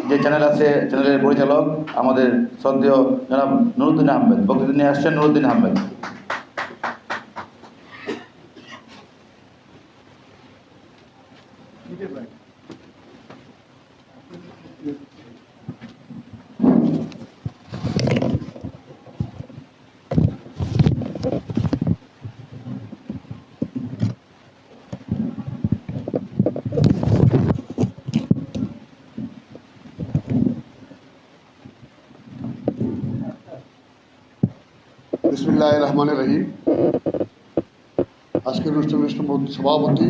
যে চ্যানেল আছে, চ্যানেলের পরিচালক আমাদের শ্রদ্ধেয় জনাব নুরুদ্দিন আহমেদ বক্তব্য নিয়ে আসছেন। নুরুদ্দিন আহমেদ। বিসমিল্লাহির রহমানির রহিম। আজকের অনুষ্ঠানের সভাপতি,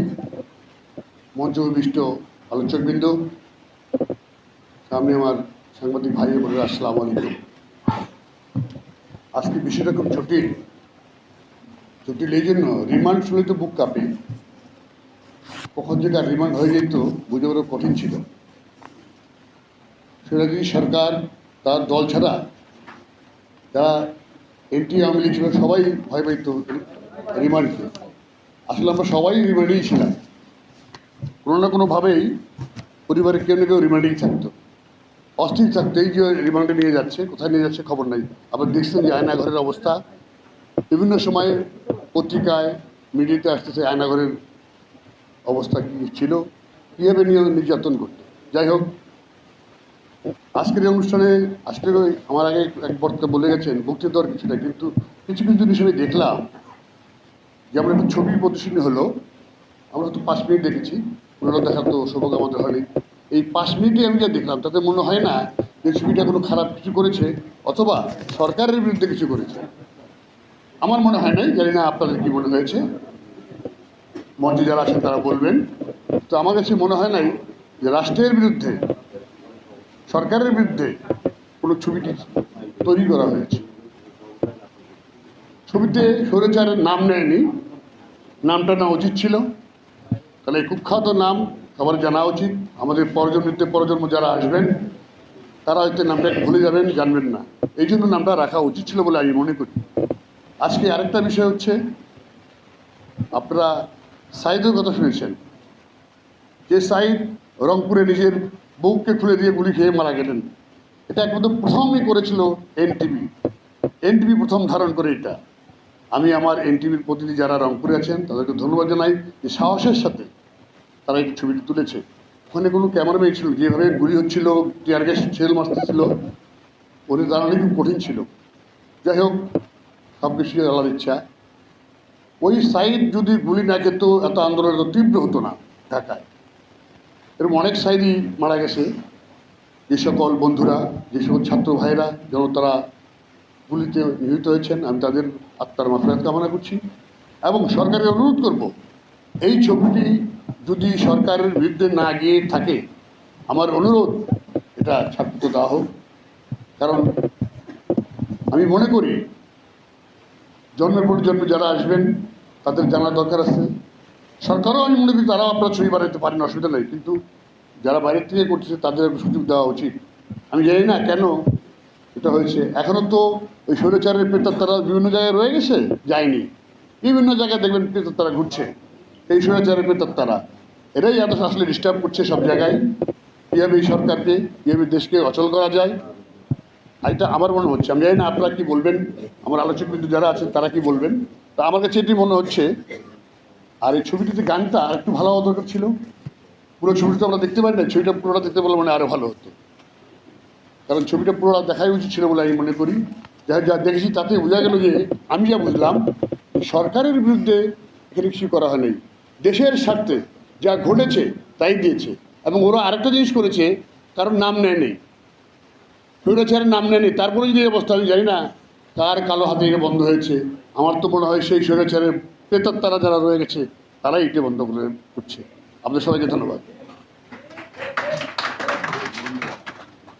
মঞ্চ বিশিষ্ট আলোচকবৃন্দ, সামনে আমার সাংবাদিক ভাই বোনেরা, আসসালামু আলাইকুম। আজকে বিষয়টা খুব জটিল এই জন্য রিমান্ড শুনে তো বুক কাঁপে। কখন যে তার রিমান্ড হয়ে যেত বুঝে বড় কঠিন ছিল। সেটা যদি সরকার তার দল ছাড়া যারা এনটি আওয়ামী লীগ ছিল সবাই ভয় পাইত রিমান্ডকে। আসলে আমরা সবাই রিমান্ডেই ছিলাম, কোনো না কোনোভাবেই পরিবারের কেউ না কেউ রিমান্ডেই থাকতো, অস্থির থাকতো। এই যে রিমান্ডে নিয়ে যাচ্ছে, কোথায় নিয়ে যাচ্ছে খবর নাই। আবার দেখছেন যে আয়নাঘরের অবস্থা, বিভিন্ন সময়ে পত্রিকায় মিডিয়াতে আসতেছে আয়নাঘরের অবস্থা কী ছিল, কীভাবে নির্যাতন করতো। যাই হোক, আজকের এই অনুষ্ঠানে আসলে আমার আগে এক বক্তা বলে গেছেন বক্তৃতা দেওয়ার কিছু নাই, কিন্তু কিছু কিছু জিনিস আমি দেখলাম। যেমন একটা ছবি প্রদর্শনী হলো, আমরা তো 5 মিনিট দেখেছি, পুরোনো দেখার তো সৌভাগ্য আমাদের হয়নি। এই 5 মিনিটে আমি যা দেখলাম তাতে মনে হয় না যে ছবিটা কোনো খারাপ কিছু করেছে অথবা সরকারের বিরুদ্ধে কিছু করেছে। আমার মনে হয় নাই, জানি না আপনাদের কি মনে হয়েছে, মঞ্চে যারা আছেন তারা বলবেন। তো আমার কাছে মনে হয় নাই যে রাষ্ট্রের বিরুদ্ধে, সরকারের বিরুদ্ধে কোনো ছবিটি তৈরি করা হয়েছে। ছবিতে স্বৈরাচারের নাম নেয়নি, নামটা নেওয়া উচিত ছিল। তাহলে এই কুখ্যাত নাম সবার জানা উচিত। আমাদের প্রজন্ম যারা আসবেন তারা হয়তো নামটা ভুলে যাবেন, জানবেন না। এই জন্য নামটা রাখা উচিত ছিল বলে আমি মনে করি। আজকে আরেকটা বিষয় হচ্ছে, আপনারা সাইদের কথা শুনেছেন, যে সাইদ রংপুরে নিজের বউকে খুলে দিয়ে গুলি খেয়ে মারা গেলেন। এটা একমাত্র প্রথমই করেছিল এনটিভি প্রথম ধারণ করে এটা। আমি আমার এনটিভির প্রতিনিধি যারা রংপুরে আছেন তাদেরকে ধন্যবাদ জানাই যে সাহসের সাথে তারা এই ছবিটি তুলেছে। ওখানে কোনো ক্যামেরাম্যান ছিল, যেভাবে গুলি হচ্ছিল, টিয়ার গ্যাস ছেল মারতেছিল, ওদের দাঁড়ানো খুব কঠিন ছিল। যাই হোক, সব কিছু আল্লাহর ইচ্ছা। ওই সাইড যদি গুলি না খেত এত আন্দোলন এত তীব্র হতো না ঢাকায়। এরকম অনেক সাইডই মারা গেছে। যে সকল বন্ধুরা, যে সকল ছাত্র ভাইয়েরা যেন তারা গুলিতে নিহত হয়েছেন, আমি তাদের আত্মার মাগফিরাত কামনা করছি এবং সরকারের অনুরোধ করব, এই ছবিটি যদি সরকারের বিরুদ্ধে না গিয়ে থাকে, আমার অনুরোধ এটা ছাড়তে দেওয়া হোক। কারণ আমি মনে করি জন্মের পর জন্মে যারা আসবেন তাদের জানার দরকার আছে। সরকারও আমি মনে করি তারাও আপনার ছবি বানাতে পারেন, অসুবিধা নেই, কিন্তু যারা বাইরের থেকে করতেছে তাদের সুযোগ দেওয়া উচিত। আমি জানি না কেন এটা হয়েছে। এখনও তো ওই স্বৈরাচারের প্রেতাত্মারা বিভিন্ন জায়গায় রয়ে গেছে, যায়নি। বিভিন্ন জায়গায় দেখবেন প্রেতাত্মারা ঘুরছে। এই স্বৈরাচারের প্রেতাত্মারা এরাই এত আসলে ডিস্টার্ব করছে সব জায়গায়। কীভাবে এই সরকারকে, কীভাবে দেশকে অচল করা যায়, এটা আমার মনে হচ্ছে। আমি জানি না আপনারা কী বলবেন, আমার আলোচক কিন্তু যারা আছেন তারা কি বলবেন। তা আমার কাছে এটি মনে হচ্ছে। আর এই ছবিটিতে গানটা একটু ভালো হওয়া দরকার ছিল। পুরো ছবিটা আমরা দেখতে পারি না, ছবিটা পুরোটা দেখতে পারলে মানে আরও ভালো হতো। কারণ ছবিটা পুরোটা দেখাই উচিত ছিল বলে আমি মনে করি। যা দেখেছি তাতে বোঝা গেল যে, আমি যা বুঝলাম, সরকারের বিরুদ্ধে এখানে কিছু করা হয়নি, দেশের স্বার্থে যা ঘটেছে তাই দিয়েছে। এবং ওরা আরেকটা জিনিস করেছে, কারণ নাম নেয়নি, স্বৈরাচারের নাম নেয়নি। তারপরে যদি অবস্থা, আমি জানি না কার কালো হাতে এটা বন্ধ হয়েছে। আমার তো মনে হয় সেই স্বৈরাচারের প্রেতাত্মারা যারা রয়ে গেছে তারাই এটা বন্ধ করছে। আপনাদের সবাইকে ধন্যবাদ।